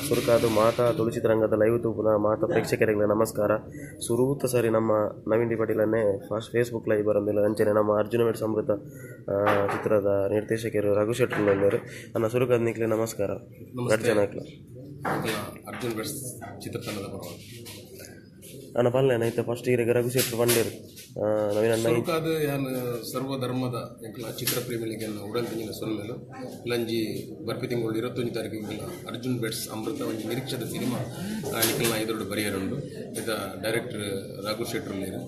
ಸುರುಕಾದು ಮಾತಾ ತುಳುಚಿತ್ರರಂಗದ live ತೂಪುನ ಮಾತಾ ಪ್ರೇಕ್ಷಕರಿಗೆ ನಮಸ್ಕಾರ. ಸುರೂತ ಸರಿ ನಮ್ಮ ನವೀನ್ ಡಿ ಪಾಟೀಲನ್ನೇ ಫಸ್ಟ್ ಫೇಸ್ಬುಕ್ ಲೈವ್ ಬರೋದಿಲ್ಲ ಅಂಚನೆ ನಮ್ಮ ಅರ್ಜುನ ವೇಡ್ ಸಮೃದ್ಧ ಚಿತ್ರದ ನಿರ್ದೇಶಕರು ರಘು ಶೆಟ್ಟರ್ ಬಂದರು. ನನ್ನ ಸುರುಕಾದ ನಿಕ್ಲೆ ನಮಸ್ಕಾರ. ಗಡ್ಜನಕ್ಲ ಅರ್ಜುನ್ ವೇಡ್ ಚಿತ್ರತಂಡದ ನನ್ನ ಪಾಲನೆ ಐತೆ ಫಸ್ಟ್ ಈಗ ರಘು ಶೆಟ್ಟರ್ ಬಂದಿರು ಸುರುಕಾದ ಯಾನ್ ಸರ್ವಧರ್ಮದ ಎಂಕಲ ಚಿತ್ರ ಪ್ರೇಮಿಗಳಿಗೆಲ್ಲ ಉಡಂತಿನ ಸೊಲ್ಲೆಲು ಲಂಜಿ ಬರ್ಪಿ ತಿಂಗಳು 21 ತಾರೀಕಿಗೆ ಅರ್ಜುನ್ ಬೆಟ್ಸ್ ಅಮೃತ ಒಂದು ನಿರೀಕ್ಷದ ಸಿನಿಮಾ ನಿಖಲ್ನ ಇದರೊಡು ಬರೆಯರುಂಡು ಇದ ಡೈರೆಕ್ಟರ್ ರಘು ಶೆಟ್ಟರ್ ಲೇರು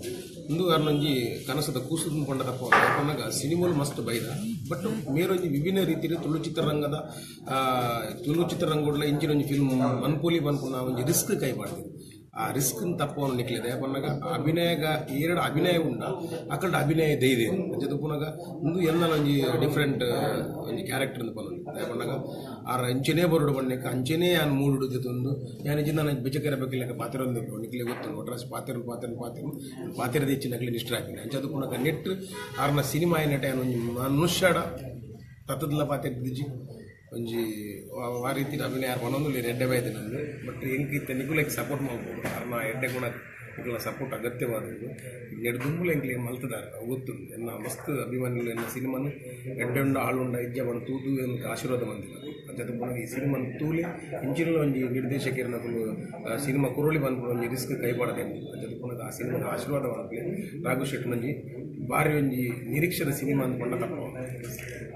ಇಂದು ಕಾರಣಂಜಿ ಕನಸದ ಕೂಸುದು ಕೊಂಡ ತಪ್ಪ ಯಾಕಂದಾಗ ಸಿನಿಮಾಲು ಮಸ್ತ್ ಬೈದ ಬಟ್ ಮೇರೊಂಜಿ ವಿಭಿನ್ನ ರೀತಿಯಲ್ಲಿ ತುಳು ಚಿತ್ರರಂಗಗಳ ಇಂಚಿನ ಒಂದು ಫಿಲ್ಮ್ ಅನ್ಪೋಲಿ ಬಂದ್ಕೊಂಡು ಒಂದು ರಿಸ್ಕ್ ಕೈ ಮಾಡ್ತೀವಿ. ಆ ರಿಸ್ಕ್ ತಪ್ಪವನ್ನು ನಿಕ್ಲಿದೆ ಪನ್ನಾಗ ಅಭಿನಯಗ ಎರಡು ಅಭಿನಯ ಉಂಡ ಅಕಲ್ಡ ಅಭಿನಯ ಧೈರ್ಯ ಜೊತೆ ಪುನಗ ಒಂದು ಎನ್ನಲ ಒಂಜಿ ಡಿಫ್ರೆಂಟ್ ಒಂಜಿ ಕ್ಯಾರೆಕ್ಟರ್ ಅಂತ ಪನ್ನ ಪನ್ನಾಗ ಆರ ಅಂಚನೆ ಬರೋಡು ಬಣ್ಣಕ್ಕೆ ಅಂಚನೆ ಯಾನ್ ಮೂಡುಡಿದ್ದು ಯಾನ್ ಇಜ್ಜಿನ ನಾನು ಬಿಚ್ಚಕೆರೆ ಬೇಕಿಲ್ಲ ಪಾತ್ರೊಂದು ನಿಕ್ಲೆ ಗೊತ್ತು ಒಟ್ರಾಸ್ ಪಾತ್ರದ ಹೆಚ್ಚಿನ ನಕ್ಲಿ ನಿಷ್ಠ ಹಾಕಿನ ಅಂಚದು ಪುನಗ ನೆಟ್ ಆರ್ನ ಸಿನಿಮಾ ಏನಟ ಒಂದು ಮನುಷ್ಯಡ ತತ್ತದಲ್ಲ ಪಾತ್ರ ದಿಜ್ಜಿ ಒಂಜಿ ಆ ರೀತಿ ಅಭಿನಯ ಯಾರು ಒಂದೊಂದು ಎಡ್ಡೆ ಬಾಯ್ದೆ ನಂದು ಬಟ್ ಹೆಂಗಿತ್ತೆ ನಿಗುಲಕ್ಕೆ ಸಪೋರ್ಟ್ ಮಾಡ್ಬೋದು ಕಾರಣ ಎಡ್ಡೆ ಗುಣ ನಿಗುಲ ಸಪೋರ್ಟ್ ಅಗತ್ಯವಾದದ್ದು ಎರಡು ದುಂಬುಲು ಹೆಂಗ್ಲಿಗೆ ಮಲ್ತದಾರೆ ಗೊತ್ತು ಎನ್ನ ಮಸ್ತ್ ಅಭಿಮಾನಿಗಳು ಎನ್ನ ಸಿನಿಮಾನು ಎಡ್ಡೆಂಡ ಆಳುಂಡ ಇಜ್ಜ ಬಂದು ತೂತು ಏನಕ್ಕೆ ಆಶೀರ್ವಾದ ಬಂದಿಲ್ಲ ಅಂಚದ ಪುನಃ ಈ ಸಿನಿಮಾನ ತೂಲಿ ಇಂಚಿನ ಒಂದು ನಿರ್ದೇಶಕರ ನಕಲು ಸಿನಿಮಾ ಕುರುಳಿ ಬಂದು ಒಂದು ರಿಸ್ಕ್ ಕೈಪಾಡದೆ ಅಂಚದ ಪುನಃ ಆ ಸಿನಿಮಾದ ಆಶೀರ್ವಾದ ಮಾಡಲಿ ರಾಘು ಶೆಟ್ಟಿ ಮಂಜಿ ಭಾರಿ ಒಂಜಿ ನಿರೀಕ್ಷದ ಸಿನಿಮಾ ಅಂದ್ಕೊಂಡ ತಪ್ಪ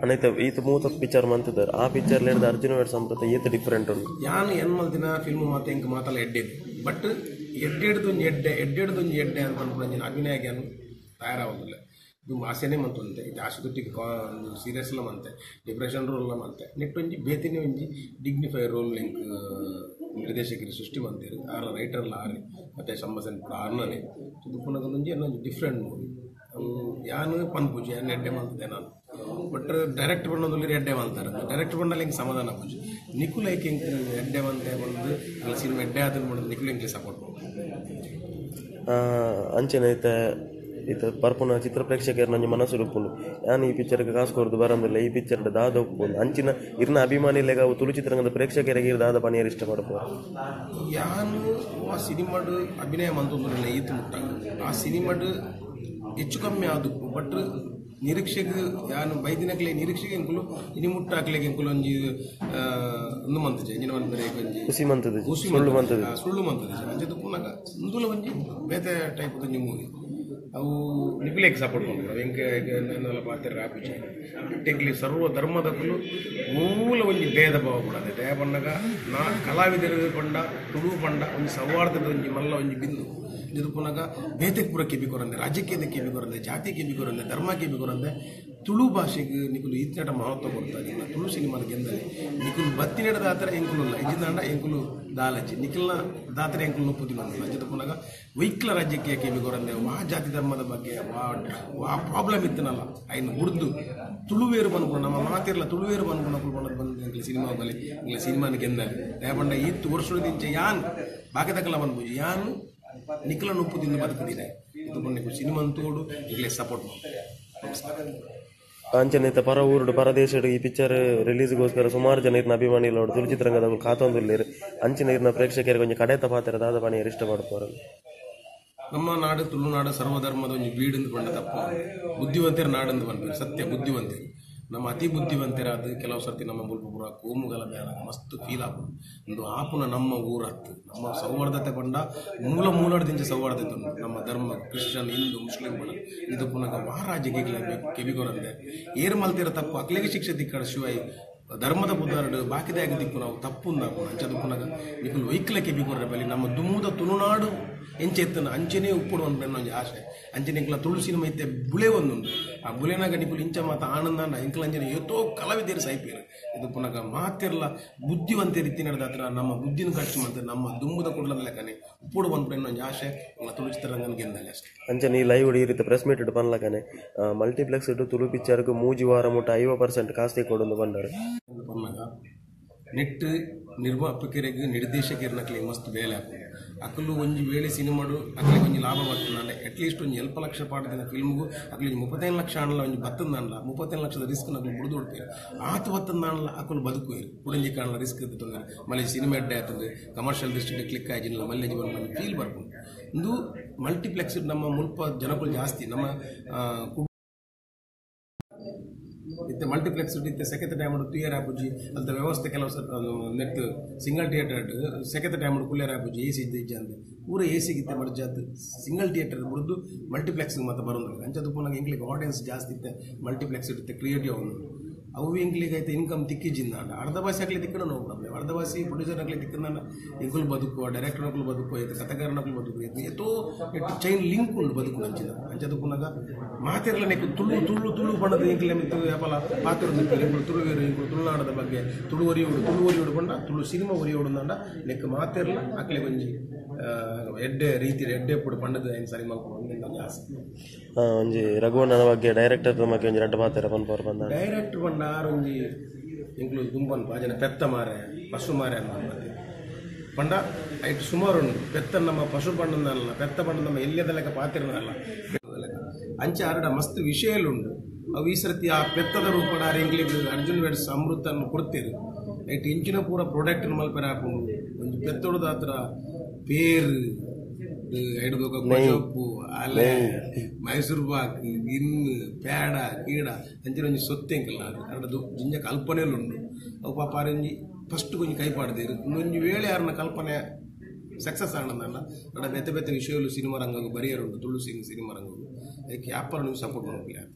ಅನೈತೆ ಈತ ಮೂತ ಪಿಕ್ಚರ್ ಮಂತಿದ್ದಾರೆ ಆ ಪಿಕ್ಚರ್ ಹಿಡಿದು ಅರ್ಜುನ ವೇಡ್ ಸಮೃದ್ಧ ಈತ ಡಿಫ್ರೆಂಟ್ ಉಂಟು ಯಾನು ಎನ್ಮಲ್ ದಿನ ಫಿಲ್ಮ್ ಮಾತು ಹೆಂಗೆ ಮಾತಲ್ಲ ಎಡ್ಡೆದು ಬಟ್ ಎಡ್ಡೆಡ್ದೊಂದು ಎಡ್ಡೆ ಅಂತ ಅನ್ಕೊಂಡು ಅಭಿನಯಕ್ಕೆ ಏನು ತಯಾರಾಗೋದಿಲ್ಲ. ಇದು ಆಸೆನೇ ಮಂತಂತೆ ಇದು ಆಶುತೊಟ್ಟಿಗೆ ಸೀರಿಯಸ್ ಎಲ್ಲ ಮಂತೆ ಡಿಪ್ರೆಷನ್ ರೋಲ್ ಎಲ್ಲ ಮಂತೆ ನೆಟ್ಟೊಂಜಿ ಬೇತಿನೇ ಒಂಜಿ ಡಿಗ್ನಿಫೈ ರೋಲ್ ಲಿಂಕ್ ನಿರ್ದೇಶಕರು ಸೃಷ್ಟಿ ಮಂತೇರು ಆರ ರೈಟರ್ಲ ಆರಿ ಮತ್ತು ಸಂಬಸನ್ ಕೂಡ ಆರ್ನನೇ ಇದು ಪುನಗೊಂದು ಏನೊಂದು ಡಿಫ್ರೆಂಟ್ ಮೂವಿ ಯಾನು ಪನ್ಪೂಜೆ ಏನು ಎಡ್ಡೆ ಮಾಡ್ತಿದ್ದೆ ನಾನು ಬಟ್ ಡೈರೆಕ್ಟ್ ಬಂದೊಂದು ಎಡ್ಡೆ ಮಾಡ್ತಾರೆ ಡೈರೆಕ್ಟ್ ಬಂದಲ್ಲಿ ಹಿಂಗೆ ಸಮಾಧಾನ ಪೂಜೆ ನಿಖುಲ್ ಐಕೆ ಹಿಂಗೆ ಎಡ್ಡೆ ಬಂದೆ ಬಂದು ಅಲ್ಲಿ ಸಿನಿಮಾ ಎಡ್ಡೆ ಅದನ್ನು ಮಾಡೋದು ನಿಖುಲ್ ಹಿಂಗೆ ಸಪೋರ್ಟ್ ಮಾಡೋದು ಅಂಚೆನ ಐತೆ ಇದು ಪರ್ಪುನ ಚಿತ್ರ ಪ್ರೇಕ್ಷಕರು ನಂಗೆ ಮನಸ್ಸು ರೂಪುಂಡು ಯಾನು ಈ ಪಿಕ್ಚರ್ಗೆ ಕಾಸು ಕೊಡೋದು ಬರೋದಿಲ್ಲ ಈ ಪಿಕ್ಚರ್ ದಾದ ಒಪ್ಪುಂಡು ಅಂಚಿನ ಇರ್ನ ಅಭಿಮಾನಿಲೆಗ ತುಳು ಚಿತ್ರರಂಗದ ಪ್ರೇಕ್ಷಕರಿಗೆ ದಾದ ಪನಿಯರು ಇಷ್ಟಪಡ್ಬೋದು ಯಾನು ಆ ಸಿನಿಮಾಡು ಅಭಿನಯ ಮಂತೊಂದಿಲ್ಲ ಈತು ಮುಟ್ಟಾಗ ಆ ಸಿನಿಮಾಡು ಹೆಚ್ಚು ಕಮ್ಮಿ ಆದಕ್ಕೂ ಬಟ್ ನಿರೀಕ್ಷೆಗೆ ಯಾನು ಬೈದಿನಕ್ಲೆ ನಿರೀಕ್ಷೆಗೆ ಎಂಕುಲು ಇನಿ ಮುಟ್ಟಾಕ್ಲೆಗೆ ಎಂಕುಲು ಒಂಜಿ ಒಂದು ಮಂತಜೆ ಇಂಜಿನ ಒಂದು ಬೇರೆ ಒಂಜಿ ಖುಷಿ ಮಂತದೆ ಸುಳ್ಳು ಮಂತದೆ ಅಂಚದು ಪುನಃ ಒಂದುಲ ಒಂಜಿ ಬೇತೆ ಟೈಪ್ ಒಂಜಿ ಮೂವಿ ಅವು ನಿಖಿಲೇಗೆ ಸಪೋರ್ಟ್ ಮಾಡ್ತಾರೆ ಹೆಂಗೆಲ್ಲ ಪಾತ್ರ ರಾಪಿಚೆ ಟೆಕ್ಲಿ ಸರ್ವ ಧರ್ಮದಕ್ಕೂ ಮೂಲ ಒಂಜಿ ಭೇದ ಭಾವ ಕೊಡದೆ ದಯ ಪಂಡಗ ನಾ ಕಲಾವಿದರು ಪಂಡ ತುಳು ಪಂಡ ಒಂದು ಸೌಹಾರ್ದದ ಒಂಜಿ ಮಲ್ಲ ಒಂಜಿ ಬಿಂದು ಇದು ಪುನಃ ಬೇತೆಗೆ ಪೂರ ಕೆಬಿಕೊರಂದೆ ರಾಜಕೀಯದ ಕೆಬಿಕೊರಂದೆ ಜಾತಿ ಕೆಬಿಕೊರಂದೆ ಧರ್ಮ ಕೆಬಿಕೊರಂದೆ ತುಳು ಭಾಷೆಗೆ ನಿಖುಲು ಇತ್ನಟ ಮಹತ್ವ ಕೊಡ್ತಾರೆ ತುಳು ಸಿನಿಮಾದ ಗೆಂದಲ್ಲಿ ನಿಖುಲು ಬತ್ತಿನಡ ದಾತರ ಎಂಕುಲಲ್ಲ ಇಜಿಂದಾಂಡ ಎಂಕುಲು ದಾಲಜಿ ನಿಖಿಲ್ನ ದಾತರ ಎಂಕುಲು ನೊಪ್ಪುದಿಲ್ಲ ಅಂಜದ ಪುನಃ ವೈಕ್ಲ ರಾಜ್ಯಕ್ಕೆ ಕೆಬಿಕೊರಂದೆ ವಾ ಜಾತಿ ಧರ್ಮದ ಬಗ್ಗೆ ವಾ ಪ್ರಾಬ್ಲಮ್ ಇತ್ತನಲ್ಲ ಐನು ಉರ್ದು ತುಳುವೇರು ಬಂದ್ಕೊಂಡು ನಮ್ಮ ಮಾತಿರಲ್ಲ ತುಳುವೇರು ಬಂದ್ಕೊಂಡು ಬಂದು ಎಂಕ್ಲ ಸಿನಿಮಾದಲ್ಲಿ ಎಂಕ್ಲ ಸಿನಿಮಾನ ಗೆಂದಲ್ಲಿ ದಯಪಂಡ ಇತ್ತು ವರ್ಷದಿಂದ ಯಾನ್ ಬಾಕಿದಕ್ಕಲ್ಲ ಬಂದ್ಬೋದು ಯಾನು ನಿಖಲ ನೊಪ್ಪುದಿಂದ ಬದುಕುದಿದೆ ಇದು ಬಂದು ಸಿನಿಮಾ ತೋಡು ಈಗಲೇ ಸಪೋರ್ಟ್ ಮಾಡಿ ಅಂಚನೆ ಪರ ಊರುಡು ಪರದೇಶಡು ಈ ಪಿಕ್ಚರ್ ರಿಲೀಸ್ಗೋಸ್ಕರ ಸುಮಾರು ಜನ ಇರ್ನ ಅಭಿಮಾನಿಗಳು ತುಳು ಚಿತ್ರರಂಗದ ಕಾತೊಂದಿಲ್ಲೇರು ಅಂಚಿನ ಇರ್ನ ಪ್ರೇಕ್ಷಕರಿಗೆ ಕೊಂಚ ಕಡೆತ ಪಾತ್ರ ದಾದ ಪನಿಯರು ಇಷ್ಟಪಡ್ತಾರೆ. ನಮ್ಮ ನಾಡು ತುಳುನಾಡು ಸರ್ವಧರ್ಮದ ಒಂದು ಬೀಡು ಬಂದ ತಪ್ಪ ಬುದ್ಧಿವಂತರ ನಾಡಂದು ಬಂದ್ವಿ ಸತ್ಯ ಬುದ್ಧಿವಂತರು ನಮ್ಮ ಅತಿ ಬುದ್ಧಿವಂತರಾದ ಕೆಲವು ಸರ್ತಿ ನಮ್ಮ ಬುಲ್ಪುರ ಕೋಮುಗಲ ಬೇಡ ಮಸ್ತ್ ಫೀಲ್ ಆಗ್ಬೋದು ಒಂದು ಆಪುನ ನಮ್ಮ ಊರತ್ತು ನಮ್ಮ ಸೌಹಾರ್ದತೆ ಬಂಡ ಮೂಲದಿಂದ ಸೌಹಾರ್ದತೆ ಉಂಟು ನಮ್ಮ ಧರ್ಮ ಕ್ರಿಶ್ಚಿಯನ್ ಹಿಂದೂ ಮುಸ್ಲಿಂ ಬಣ ಇದು ಪುನಃ ವಾರಾಜ್ಯ ಕೆಬಿಗೊರಂದೆ ಏರು ಮಲ್ತಿರೋ ತಪ್ಪು ಅಕ್ಲೆಗೆ ಶಿಕ್ಷೆ ದಿಕ್ಕಡ ಶಿವಾಯಿ ಧರ್ಮದ ಬುದ್ಧಾರಡು ಬಾಕಿದಾಗಿ ದಿಕ್ಕು ನಾವು ತಪ್ಪು ಅಂಚದು ಪುನಃ ನಿಖುಲ್ ವೈಕ್ಲ ಕೆಬಿಗೊರ್ರೆ ಬಲಿ ನಮ್ಮ ದುಮ್ಮುದ ತುಳುನಾಡು ಎಂಚೆತ್ತನ ಅಂಚನೆ ಉಪ್ಪುಡು ಒಂದು ಬೆನ್ನೊಂದು ಆಶೆ ಅಂಚನೆ ಇಂಕಲ ತುಳು ಸಿನಿಮಾ ಇತ್ತೆ ಬುಲೆ ಒಂದುಂಡು ಆ ಬುಲೆನಾಗ ನಿಖುಲ್ ಇಂಚ ಮಾತ ಆನಂದ ಇಂಕಲ ಅಂಚನೆ ಎತ್ತೋ ಕಲಾವಿದರು ಸಾಯ್ಪೇರು ಇದು ಪುನಃ ಮಾತಿರಲ್ಲ ಬುದ್ಧಿವಂತ ರೀತಿ ನಡೆದಾತ್ರ ನಮ್ಮ ಬುದ್ಧಿನ ಖರ್ಚು ಮಾಡ್ತಾರೆ ನಮ್ಮ ದುಮ್ಮುದ ಕೊಡ್ಲದ ಲೆಕ್ಕನೆ ಉಪ್ಪುಡು ಒಂದು ಬೆನ್ನೊಂದು ಆಶೆ ತುಳು ಚಿತ್ರರಂಗನ ಗೆಂದಲ್ಲಿ ಅಷ್ಟೇ ಅಂಚನೆ ಈ ಲೈವ್ ಈ ರೀತಿ ಪ್ರೆಸ್ ಮೀಟ್ ಇಟ್ಟು ಪನ್ಲಕನೆ ಮಲ್ಟಿಪ್ಲೆಕ್ಸ್ ಇಟ್ಟು ತುಳು ಪಿಕ್ಚರ್ಗೆ 3 ವಾರ ಮುಟ್ಟ 50% ಕಾಸ್ತಿ ಕೊಡೊಂದು ಬಂದರು ಪನ್ನಾಗ ನೆಟ್ ನಿರ್ಮಾಪಕರಿಗೆ ನಿರ್ದೇಶಕರನ್ನ ಮಸ್ತ್ ಬೇಲೆ ಹಾಕೋದು ಅಕಲು ಒಂಜಿ ವೇಳೆ ಸಿನಿಮಾಡು ಅಕಲಿಗೆ ಒಂಜಿ ಲಾಭ ಬರ್ತದೆ ಅಟ್ಲೀಸ್ಟ್ ಒಂಜಿ 2 ಲಕ್ಷ ಪಾಡ್ದಿನ ಫಿಲ್ಮ್ಗೂ ಅಕಲಿಗೆ 35 ಲಕ್ಷ ಅಣ್ಣಲ ಒಂಜಿ ಬತ್ತಂದಲ್ಲ 35 ಲಕ್ಷದ ರಿಸ್ಕ್ ನಕಲು ಬುಡ್ದು ಹೊಡ್ತೀರಿ ಆತ ಬತ್ತಂದಲ್ಲ ಅಕಲು ಬದುಕುವೇರು ಕುಡಂಜಿ ಕಾಣಲ ರಿಸ್ಕ್ ಇತ್ತು ಮಳೆ ಸಿನಿಮಾ ಎಡ್ಡೆ ಆಯ್ತದೆ ಕಮರ್ಷಿಯಲ್ ದೃಷ್ಟಿಗೆ ಕ್ಲಿಕ್ ಆಗಿಲ್ಲ ಮಲ್ಲೆ ಜೀವನ ಫೀಲ್ ಬರ್ಕೊಂಡು ಇಂದು ಮಲ್ಟಿಪ್ಲೆಕ್ಸ್ ನಮ್ಮ ಮುಲ್ಪ ಜನಗಳು ಜಾಸ್ತಿ ನಮ್ಮ ಇತ್ತೆ ಮಲ್ಟಿಪ್ಲೆಕ್ಸ್ ಇತ್ತೆ ಸೆಕೆಂಡ್ ಟೈಮ್ ಕ್ಲಿಯರ್ ಆಪುಜಿ ಅಂತ ವ್ಯವಸ್ಥೆ ಕೆಲವು net single theatre second time clear ಆಪುಜಿ ಎ ಸಿ ಇದ್ದ ಅಂತ ಪೂರ ಎ ಸಿಗಿತ್ತೆ ಮರ್ಜಾತ್ ಸಿಂಗಲ್ ಥಿಯೇಟರ್ ಬಿಡ್ದು ಮಲ್ಟಿಪ್ಲೆಕ್ಸ್ ಮತ್ತೆ ಬರೋದಿಲ್ಲ ಅಂಚದು ಪುನಃ ಇಂಗ್ಲಿಗೆ ಆಡಿಯನ್ಸ್ ಜಾಸ್ತಿ ಇತ್ತೆ ಮಲ್ಟಿಪ್ಲೆಕ್ಸ್ ಇರುತ್ತೆ ಕ್ರಿಯೇಟಿವ್ ಅವನು ಅವು ಇಂಗ್ಲಿಗೆ ಐತೆ ಇನ್ಕಮ್ ತಿಕ್ಕಿಜಿಂದ ಅರ್ಧ ಭಾಷೆ ಹಾಕ್ಲಿ ತಿಕ್ಕಣ ನೋ ಪ್ರಾಬ್ಲಮ್ ಅರ್ಧ ಭಾಷೆ ಪ್ರೊಡ್ಯೂಸರ್ ಹಾಕ್ಲಿ ತಿಕ್ಕನ ಇಂಕುಲ್ ಬದುಕು ಡೈರೆಕ್ಟರ್ ನಕಲು ಬದುಕು ಐತೆ ಕಥೆಗಾರನಕಲು ಬದುಕು ಐತೆ ಎತ್ತೋ ಚೈನ್ ಲಿಂಕ್ ಉಂಡು ಬದುಕು ಅಂಚಿದ ಅಂಚದು ಪುನಃ ಮಾತಿರಲ್ಲ ನೆಕ್ಕು ತುಳು ಬಣ್ಣದ ಇಂಕ್ಲೆ ಮಿತ್ತು ಯಾಪಲ ಪಾತ್ರ ಇಂಕುಲು ತುಳುವೇರು ಇಂಕುಲು ತುಳುನಾಡದ ಬಗ್ಗೆ ತುಳುವರಿಯೋಡು ಬಂಡ ತುಳು ಸಿನಿಮಾ ಒರಿಯೋಡು ಅಂಡ ನೆಕ್ಕು ಮಾತಿರಲ್ಲ ಹಾಕ್ಲಿ ಒಂಜಿ ಎಡ್ಡೆ ರೀತಿ ಎಡ್ಡೆ ಪುಡು ಪಂಡದ ಏನು ಸರಿ ಮಾಡ್ಕೊಂಡು ಆಸೆ ಒಂಜಿ ರಘುವಣ್ಣನ ಬಗ್ಗೆ ಡೈರೆಕ್ಟರ್ ಬಗ್ಗೆ ಒಂಜಿ ರಡ್ಡು ಮಾತಾರ ಪನ್ಪವ್ರು ಬಂದ ಡೈರೆಕ್ಟರ್ ಬಂಡ ಆರೊಂಜಿ ಇಂಕ್ಲು ದುಂಬನ್ ಪಾಜನ ಪೆತ್ತ ಮಾರೆ ಪಶು ಮಾರೆ ಅನ್ನೋ ಪಂಡ ಐಟ್ ಸುಮಾರು ಉಂಟು ಪೆತ್ತ ನಮ್ಮ ಪಶು ಬಣ್ಣದಲ್ಲ ಪೆತ್ತ ಬಣ್ಣ ನಮ್ಮ ಎಲ್ಲಿಯದ ಲೆಕ್ಕ ಪಾತಿರನಲ್ಲ ಅಂಚೆ ಆರಡ ಮಸ್ತ್ ವಿಷಯಲುಂಡು ಅವು ಈ ಸರ್ತಿ ಆ ಪೆತ್ತದ ರೂಪಡ ಇಂಗ್ಲಿಗೆ ಅರ್ಜುನ್ ವೆಡ್ಸ್ ಅಮೃತನ್ನು ಕೊಡ್ತೇರು ಐಟ್ ಇಂಚಿನ ಪೂರ ಪ್ರಾಡಕ್ಟ್ ಮಲ್ಪೆರ ಹಾಕೊಂಡು ಒಂದು ಪೆತ್ತೊಡದ ಹತ್ರ ಪೇರು ಹಿಡಿದೋಗ ಕೊಚ್ಚೊಪ್ಪು ಅಲೆ ಮೈಸೂರು ಪಾಕ್ ಗಿನ್ನು ಪೇಡ ಕೀಡ ಅಂಚಿನ ಒಂಜಿ ಸೊತ್ತೆಂಕಲ್ಲ ಅದು ಜಿಂಜ ಕಲ್ಪನೆಯಲ್ಲುಂಡು ಅವು ಪಾಪ ಅರಂಜಿ ಫಸ್ಟ್ ಕೊಂಚ ಕೈ ಪಾಡ್ದೇರು ಇನ್ನೊಂದು ವೇಳೆ ಯಾರನ್ನ ಕಲ್ಪನೆ ಸಕ್ಸಸ್ ಆನಂದಲ್ಲ ಅಡ ಬೆತ್ತ ಬೆತ್ತ ವಿಷಯಗಳು ಸಿನಿಮಾ ರಂಗವು ಬರಿಯರುಂಟು ತುಳು ಸಿನಿಮಾ ರಂಗವು ಅದಕ್ಕೆ ವ್ಯಾಪಾರ ನೀವು ಸಪೋರ್ಟ್ ಮಾಡೋಕ್ಕಿಲ್ಲ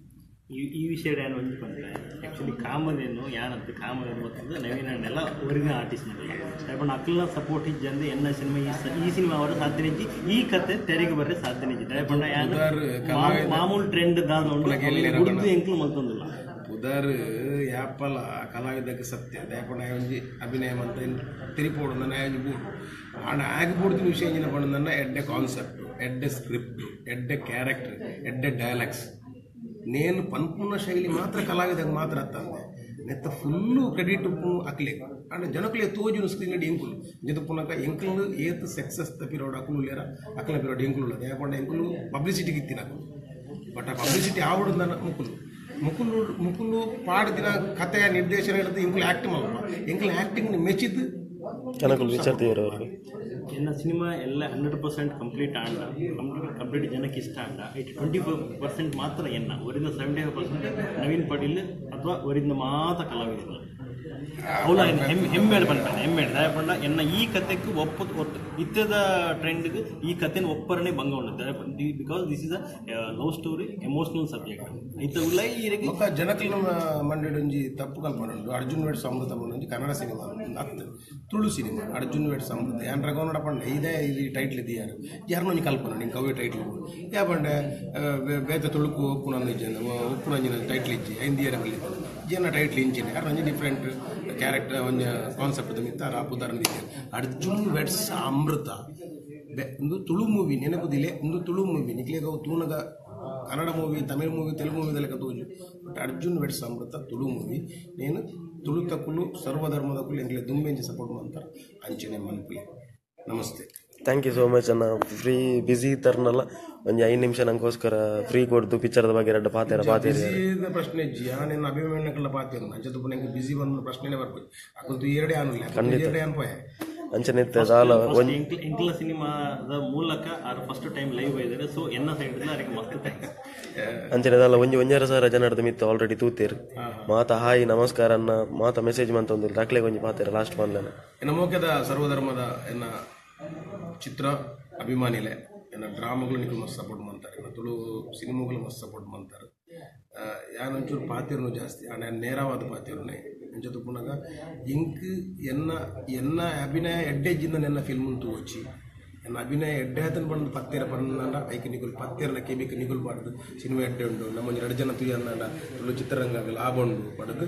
ಈ ವಿಷಯದ ಏನು ಹೊಂದಿಕೊಂಡ್ರೆ ಆ್ಯಕ್ಚುಲಿ ಕಾಮಧೇನು ಯಾನಂತ ಕಾಮಧೇನು ಗೊತ್ತಂದ್ರೆ ನವೀನನ್ನೆಲ್ಲ ಒರಿಜಿನಲ್ ಆರ್ಟಿಸ್ಟ್ ನನಗೆ ಯಾಕಂದ್ರೆ ಅಕ್ಕಲ ಸಪೋರ್ಟ್ ಇಜ್ಜಂದ್ರೆ ಎನ್ನ ಸಿನಿಮಾ ಈ ಸಿನಿಮಾ ಅವರ ಸಾಧನೆ ಇಜ್ಜಿ ಈ ಕತೆ ತೆರೆಗೆ ಬರ್ರೆ ಸಾಧನೆ ಇಜ್ಜಿ ದಯಪಂಡ ಯಾನು ಮಾಮೂಲು ಟ್ರೆಂಡ್ ದಾದ ಎಂಕ್ಲು ಮಲ್ತೊಂದಿಲ್ಲ ಉದಾರ್ ಯಾಪಲ ಕಲಾವಿದಕ್ಕೆ ಸತ್ಯ ದಯಪಂಡ ಒಂಜಿ ಅಭಿನಯ ಅಂತ ತಿರಿಪೋಡು ನನ್ನ ಬೂಡು ಆಡ ಆಗಿಬಿಡ್ತಿನ ವಿಷಯ ಏನ ಪಂಡ ಎಡ್ಡೆ ಕಾನ್ಸೆಪ್ಟ್ ಎಡ್ಡೆ ಸ್ಕ್ರಿಪ್ಟ್ ಎಡ್ಡೆ ಕ್ಯಾರೆಕ್ಟರ್ ಎಡ್ಡೆ ಡೈಲಾಗ್ಸ್ ನೇನು ಪನ್ಪುನ ಶೈಲಿ ಮಾತ್ರ ಕಲಾವಿದಾಗ ಮಾತ್ರ ಅತ್ತಂದೆ ನೆತ್ತ ಫುಲ್ಲು ಕ್ರೆಡಿಟ್ ಅಕ್ಲೆ ಅಂದ್ರೆ ಜನಕ್ಲೆ ತೋಜುನು ಸ್ಕ್ರೀನ್ ಎಂಕುಲು ಜೊತೆ ಪುನಕ ಎಂಕಲು ಏತ್ ಸಕ್ಸಸ್ ತಪಿರೋಡು ಅಕ್ಲು ಲೇರ ಅಕ್ಲ ಪಿರೋಡು ಎಂಕುಲು ದಯಪಂಡ ಎಂಕುಲು ಪಬ್ಲಿಸಿಟಿಗೆ ಇತ್ತಿನ ಬಟ್ ಆ ಪಬ್ಲಿಸಿಟಿ ಆವಡು ಮುಕುಲು ಪಾಡ್ದಿನ ಕಥೆಯ ನಿರ್ದೇಶನ ಹಿಡಿದು ಎಂಕುಲು ಆ್ಯಕ್ಟ್ ಮಾಡಲ್ಲ ಎಂಕುಲು ಆ್ಯಕ್ಟಿಂಗ್ ಮೆಚ್ಚಿದ್ದು ಎನ್ನ ಸಿನಿಮಾ ಎಲ್ಲ 100% ಕಂಪ್ಲೀಟ್ ಆಂಡ ಕಂಪ್ಲೀಟ್ ಜನಕ್ಕೆ ಇಷ್ಟ ಆಂಡ 24% ಮಾತ್ರ ಎನ್ನ ಒರಿಜಿನ 75% ನವೀನ್ ಪಾಟೀಲ್ ಅಥವಾ ಒರಿಜಿನ ಮಾತ ಕಲಾವಿದರು ಅವಳ ಹೆಮ್ಮೇಳು ಬಂದಾನೆ ಹೆಮ್ಮೇಳು ದಯಪಂಡ ಎನ್ನ ಈ ಕತೆಗೆ ಒತ್ತು ಇತ್ತದ ಟ್ರೆಂಡ್ಗೆ ಈ ಕತೆನ ಒಪ್ಪರನೇ ಭಂಗ ಉಂಟು because this is a love story emotional subject ಇತ್ತ ಉಳ್ಳೈ ಜನಕ್ಕೆ ಮಂಡ್ಯಡೊಂಜಿ ತಪ್ಪು ಕಲ್ಪನೆ ಉಂಟು ಅರ್ಜುನ್ ವೆಡ್ಸ್ ಅಮೃತ ಬಂದು ಕನ್ನಡ ಸಿನಿಮಾ ಹತ್ತು ತುಳು ಸಿನಿಮಾ ಅರ್ಜುನ್ ವೆಡ್ಸ್ ಅಮೃತ ಯಾನ್ ರಘುವಣ್ಣ ಪಂಡ ಇದೇ ಇದು ಟೈಟ್ಲ್ ಇದೆ ಯಾರನ್ನೊಂದು ಕಲ್ಪನೆ ನಿಂಗೆ ಕವಿ ಟೈಟ್ಲ್ ಯಾ ಪಂಡೆ ಬೇತ ತುಳುಕು ಒಪ್ಪುನಂಜಿನ ಟೈಟ್ಲ್ ಇಜ್ಜಿ ಹಿಂದಿಯರ ಮೇಲೆ ಜನ ಟೈಟ್ಲ್ ಇಂಚಿನ ಯಾರು ಡಿಫ್ರೆಂಟ್ ಕ್ಯಾರೆಕ್ಟರ್ ಒಂದು ಕಾನ್ಸೆಪ್ಟ್ ಮಿತ್ತ ಉದಾಹರಣೆ ಇದೆ ಅರ್ಜುನ್ ವೆಡ್ಸ್ ಅಮೃತ ಒಂದು ತುಳು ಮೂವಿ ನೆನಪುದಿಲ್ಲ ಒಂದು ತುಳು ಮೂವಿ ನಿಕ್ಲೇಗ ತೂನಗ Kannada movie Tamil movie Telugu movie ಲೆಕ್ಕ ತೋಜು but Arjun weds Amrutha Tulu movie ನೇನು ತುಳು ತಕ್ಕುಲು ಸರ್ವಧರ್ಮದ ಕುಲು ಎಂಗ್ಲೆ ದುಂಬೆಂಜಿ ಸಪೋರ್ಟ್ ಮಾಡ್ತಾರೆ ಅಂಚನೆ ಮನ್ಪುಲಿ ನಮಸ್ತೆ ಥ್ಯಾಂಕ್ ಯು ಸೋ ಮಚ್ ಅಣ್ಣ ಫ್ರೀ ಬಿಸಿ ಇರ್ತಾರನಲ್ಲ ಒಂದು 5 ನಿಮಿಷ ನಂಗೋಸ್ಕರ ಫ್ರೀ ಕೊಡ್ತು ಪಿಕ್ಚರ್ದ ಬಗ್ಗೆ ಎರಡು ಪಾತೇರ ಪ್ರಶ್ನೆ ಇಜ್ಜಿ ನಿನ್ನ ಅಭಿಮಾನಕ್ಕೆಲ್ಲ ಪಾತೇರು ಅಂಚದಪ್ಪ ನಂಗೆ ಬಿಸಿ ಬಂದ ಪ್ರಶ್ನೆನೇ ಬರ್ಬೋದು ಅಕ್ಕಂತೂ ಎರಡೇ ಆನಿಲ್ಲ ಎರಡೇ ಅನ್ಪೋಯ ಅಂಚನಿತ್ತ ಸಾಲ ಇಂಕ್ಲ ಸಿನಿಮಾದ ಮೂಲಕ ಅವ್ರು ಫಸ್ಟ್ ಟೈಮ್ ಲೈವ್ ಇದ್ದಾರೆ ಸೊ ಎನ್ನ ಸೈಡ್ ಅವರಿಗೆ ಮಸ್ತ್ ಥ್ಯಾಂಕ್ಸ್ ಅಂಚನೆದಲ್ಲ ಒಂಜರ ಸಾವಿರ ಜನರದ ಮಿತ್ತು ಆಲ್ರೆಡಿ ತೂತೇರು ಮಾತ ಹಾಯ್ ನಮಸ್ಕಾರ ಅನ್ನ ಮಾತ ಮೆಸೇಜ್ ಮಂತೊಂದಿಲ್ಲ ದಾಖಲೆ ಒಂಜಿ ಪಾತೇರ ಲಾಸ್ಟ್ ಬಂದ್ಲೇನ ನಮ್ಮೋಕ್ಯದ ಸರ್ವಧರ್ಮದ ಎನ್ನ ಚಿತ್ರ ಅಭಿಮಾನಿಲೆ ಎನ್ನ ಡ್ರಾಮಾಗಳು ನಿಖಲ್ ಮಸ್ತ್ ಸಪೋರ್ಟ್ ಮಾಡ್ತಾರೆ ಎನ್ನ ತುಳು ಸಿನಿಮಾಗಳು ಮಸ್ತ್ ಸಪೋರ್ಟ್ ಮಾಡ್ತಾರೆ ಯಾನೊಂಚೂರು ಪಾತಿರ್ನು ಜಾಸ್ತಿ ನೇರವಾದ ಪಾತಿರ್ನೇ ಅಂಚದು ಪುನಗ ಇಂಕ್ ಎನ್ನ ಅಭಿನಯ ಎಡ್ಡೆಜ್ಜಿಂದ ನೆನ್ನ ಫಿಲ್ಮ್ ತೂವಚ್ಚಿ ಎನ್ನ ಅಭಿನಯ ಎಡ್ಡೆ ಹತ್ತನ ಬಂದು ಪತ್ತೇರ ಬಂದ ಐಕೆ ನಿಗುಲ್ ಪತ್ತೇರನ ಕೆಮಿಕ ನಿಗುಲ್ ಬಾರ್ದು ಸಿನಿಮಾ ಎಡ್ಡೆ ಉಂಡು ನಮ್ಮೊಂದು 2 ಜನ ತುಯ್ಯ ಅಂದ ತುಳು ಚಿತ್ರರಂಗ ಲಾಭ ಉಂಡು ಪಡೆದು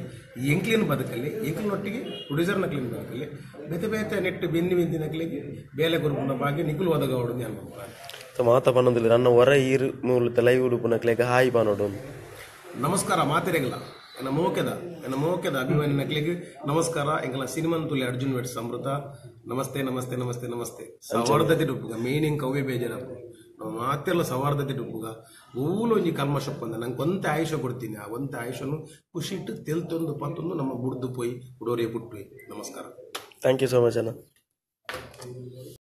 ಎಂಕ್ಲೇನು ಬದುಕಲ್ಲಿ ಎಂಕ್ಲಿನೊಟ್ಟಿಗೆ ಪ್ರೊಡ್ಯೂಸರ್ನಕ್ಲಿನ ಬದುಕಲ್ಲಿ ಬೇತೆ ಬೇತೆ ನೆಟ್ಟು ಬೆನ್ನಿ ನಕ್ಲಿಗೆ ಬೇಲೆ ಗುರುಪುನ ಬಾಗಿ ನಿಗುಲ್ ಒದಗ ಹೊಡೆದು ನಾನು ಮಾತ ಪನ್ನೊಂದಿಲ್ಲ ನನ್ನ ಹೊರ ಈರು ಮೂಲತ ಲೈವ್ ಉಡುಪುನಕ್ಲೆಗ ಹಾಯ್ ಬಾನೋಡು ನಮಸ್ಕಾರ ಮಾತಿರೆಗಲ್ಲ ಎನ್ನ ಮೋಕೆದ ಅಭಿಮಾನಿ ನಕ್ಲಿಗೆ ನಮಸ್ಕಾರ ಎಂಕಲ ಸಿನಿಮಂತುಲಿ ಅರ್ಜುನ್ ವೆಟ್ ಸಮೃತ ನಮಸ್ತೆ ನಮಸ್ತೆ ನಮಸ್ತೆ ನಮಸ್ತೆ ಸವಾರ್ಧತೆ ಡುಪ್ಪುಗ ಮೀನಿಂಗ್ ಕವ್ವೆ ಬೇಜಾರಪ್ಪ ಮಾತೆಲ್ಲ ಸವಾರ್ಧತೆ ಡುಪ್ಪುಗ ಊಲು ಒಂಜಿ ಕಲ್ಮಶಪ್ಪ ಅಂದ ನಂಗೆ ಒಂತೆ ಆಯುಷ ಕೊಡ್ತೀನಿ ಆ ಒಂತೆ ಆಯುಷನು ಖುಷಿ ಇಟ್ಟು ತೆಲ್ತೊಂದು ಪತ್ತೊಂದು ನಮ್ಮ ಬುಡ್ದು ಪೋಯಿ ಉಡೋರಿಯ ಪುಟ್ಟು ನಮಸ್ಕಾರ. ಥ್ಯಾಂಕ್ ಯು ಸೋ ಮಚ್ ಅಣ್ಣ.